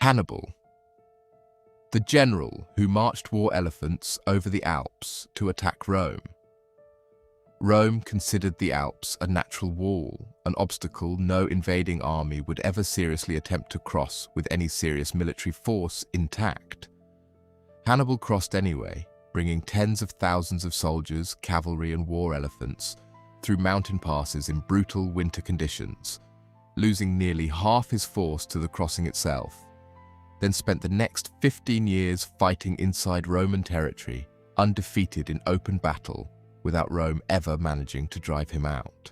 Hannibal, the general who marched war elephants over the Alps to attack Rome. Rome considered the Alps a natural wall, an obstacle no invading army would ever seriously attempt to cross with any serious military force intact. Hannibal crossed anyway, bringing tens of thousands of soldiers, cavalry and war elephants through mountain passes in brutal winter conditions, losing nearly half his force to the crossing itself, then spent the next 15 years fighting inside Roman territory, undefeated in open battle, without Rome ever managing to drive him out.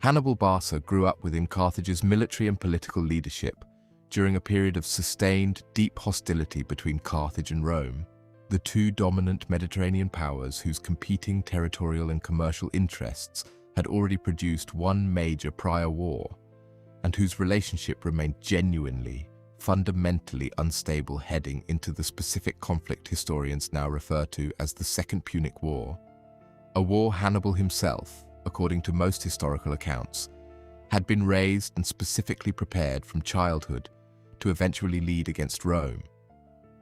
Hannibal Barca grew up within Carthage's military and political leadership during a period of sustained, deep hostility between Carthage and Rome, the two dominant Mediterranean powers whose competing territorial and commercial interests had already produced one major prior war, and whose relationship remained genuinely, fundamentally unstable heading into the specific conflict historians now refer to as the Second Punic War. A war Hannibal himself, according to most historical accounts, had been raised and specifically prepared from childhood to eventually lead against Rome,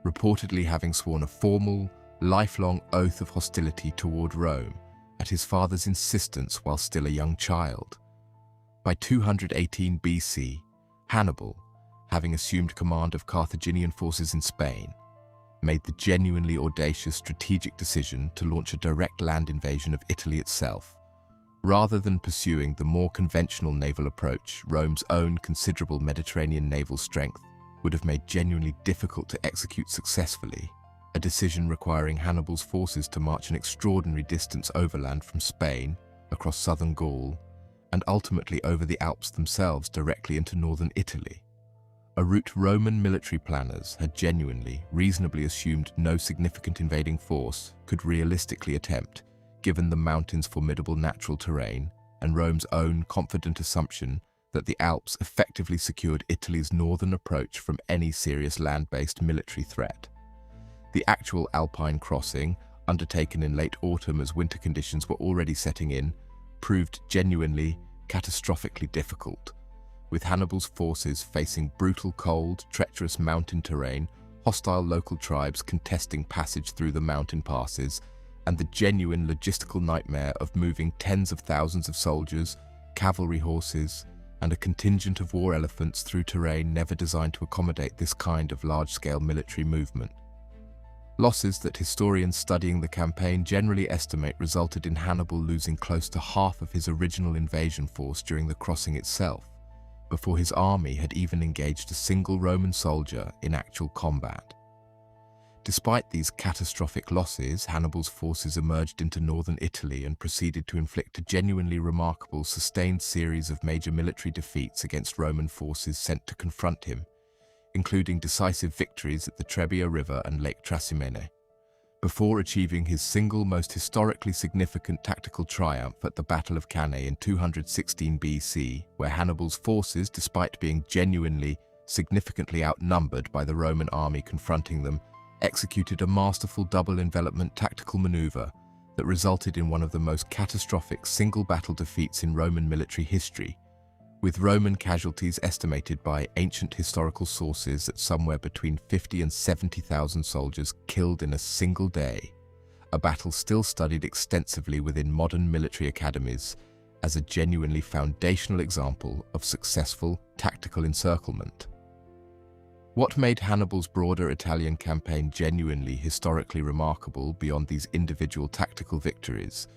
reportedly having sworn a formal, lifelong oath of hostility toward Rome at his father's insistence while still a young child. By 218 BC, Hannibal, having assumed command of Carthaginian forces in Spain, made the genuinely audacious strategic decision to launch a direct land invasion of Italy itself. Rather than pursuing the more conventional naval approach Rome's own considerable Mediterranean naval strength would have made genuinely difficult to execute successfully, a decision requiring Hannibal's forces to march an extraordinary distance overland from Spain, across southern Gaul, and ultimately over the Alps themselves directly into northern Italy. A route Roman military planners had genuinely, reasonably assumed no significant invading force could realistically attempt, given the mountain's formidable natural terrain and Rome's own confident assumption that the Alps effectively secured Italy's northern approach from any serious land-based military threat. The actual Alpine crossing, undertaken in late autumn as winter conditions were already setting in, proved genuinely, catastrophically difficult, with Hannibal's forces facing brutal cold, treacherous mountain terrain, hostile local tribes contesting passage through the mountain passes, and the genuine logistical nightmare of moving tens of thousands of soldiers, cavalry horses, and a contingent of war elephants through terrain never designed to accommodate this kind of large-scale military movement. Losses that historians studying the campaign generally estimate resulted in Hannibal losing close to half of his original invasion force during the crossing itself, before his army had even engaged a single Roman soldier in actual combat. Despite these catastrophic losses, Hannibal's forces emerged into northern Italy and proceeded to inflict a genuinely remarkable sustained series of major military defeats against Roman forces sent to confront him, including decisive victories at the Trebia River and Lake Trasimene, before achieving his single most historically significant tactical triumph at the Battle of Cannae in 216 BC, where Hannibal's forces, despite being genuinely, significantly outnumbered by the Roman army confronting them, executed a masterful double-envelopment tactical maneuver that resulted in one of the most catastrophic single-battle defeats in Roman military history, with Roman casualties estimated by ancient historical sources at somewhere between 50 and 70,000 soldiers killed in a single day, a battle still studied extensively within modern military academies as a genuinely foundational example of successful tactical encirclement. What made Hannibal's broader Italian campaign genuinely historically remarkable beyond these individual tactical victories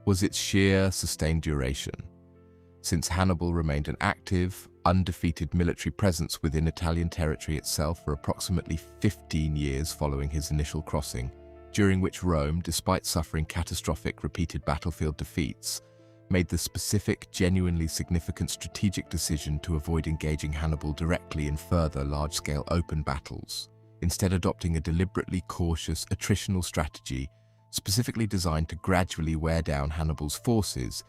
was its sheer, sustained duration. Since Hannibal remained an active, undefeated military presence within Italian territory itself for approximately 15 years following his initial crossing, during which Rome, despite suffering catastrophic repeated battlefield defeats, made the specific, genuinely significant strategic decision to avoid engaging Hannibal directly in further large-scale open battles, instead adopting a deliberately cautious, attritional strategy specifically designed to gradually wear down Hannibal's forces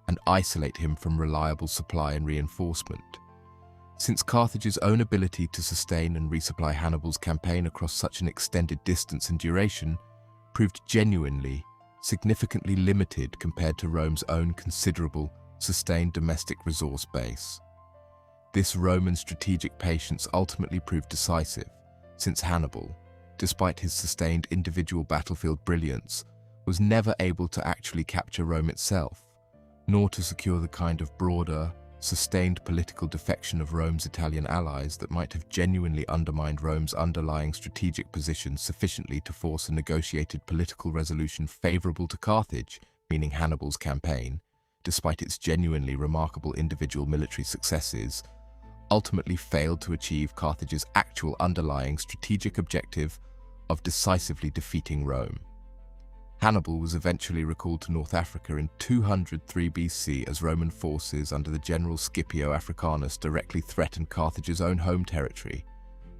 and isolate him from reliable supply and reinforcement. Since Carthage's own ability to sustain and resupply Hannibal's campaign across such an extended distance and duration proved genuinely, significantly limited compared to Rome's own considerable, sustained domestic resource base. This Roman strategic patience ultimately proved decisive, since Hannibal, despite his sustained individual battlefield brilliance, was never able to actually capture Rome itself, nor to secure the kind of broader, sustained political defection of Rome's Italian allies that might have genuinely undermined Rome's underlying strategic position sufficiently to force a negotiated political resolution favorable to Carthage, meaning Hannibal's campaign, despite its genuinely remarkable individual military successes, ultimately failed to achieve Carthage's actual underlying strategic objective of decisively defeating Rome. Hannibal was eventually recalled to North Africa in 203 BC as Roman forces under the general Scipio Africanus directly threatened Carthage's own home territory,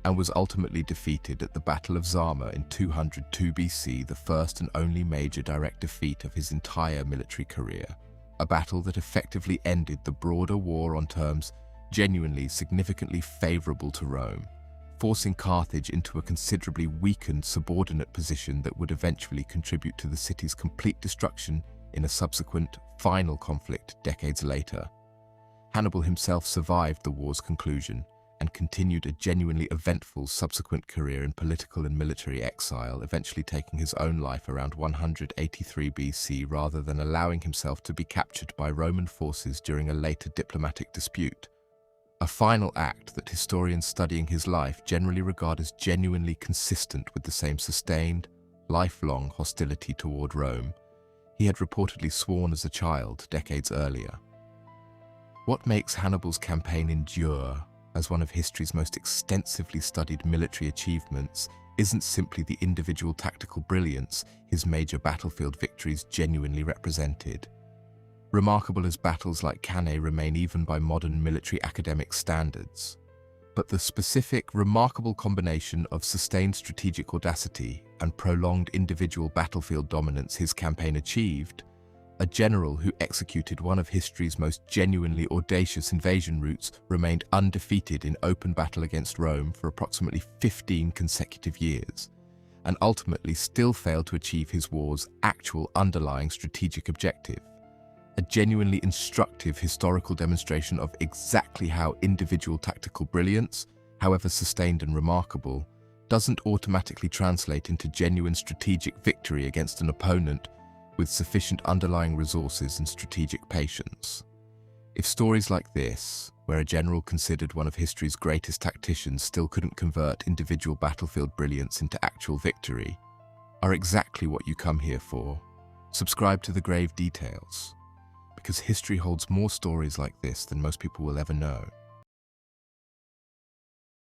and was ultimately defeated at the Battle of Zama in 202 BC, the first and only major direct defeat of his entire military career, a battle that effectively ended the broader war on terms genuinely significantly favorable to Rome, forcing Carthage into a considerably weakened subordinate position that would eventually contribute to the city's complete destruction in a subsequent, final conflict decades later. Hannibal himself survived the war's conclusion and continued a genuinely eventful subsequent career in political and military exile, eventually taking his own life around 183 BC rather than allowing himself to be captured by Roman forces during a later diplomatic dispute. A final act that historians studying his life generally regard as genuinely consistent with the same sustained, lifelong hostility toward Rome he had reportedly sworn as a child decades earlier. What makes Hannibal's campaign endure as one of history's most extensively studied military achievements isn't simply the individual tactical brilliance his major battlefield victories genuinely represented. Remarkable as battles like Cannae remain even by modern military academic standards, but the specific, remarkable combination of sustained strategic audacity and prolonged individual battlefield dominance his campaign achieved, a general who executed one of history's most genuinely audacious invasion routes remained undefeated in open battle against Rome for approximately 15 consecutive years, and ultimately still failed to achieve his war's actual underlying strategic objective. A genuinely instructive historical demonstration of exactly how individual tactical brilliance, however sustained and remarkable, doesn't automatically translate into genuine strategic victory against an opponent with sufficient underlying resources and strategic patience. If stories like this, where a general considered one of history's greatest tacticians still couldn't convert individual battlefield brilliance into actual victory, are exactly what you come here for, subscribe to The Grave Details, because history holds more stories like this than most people will ever know.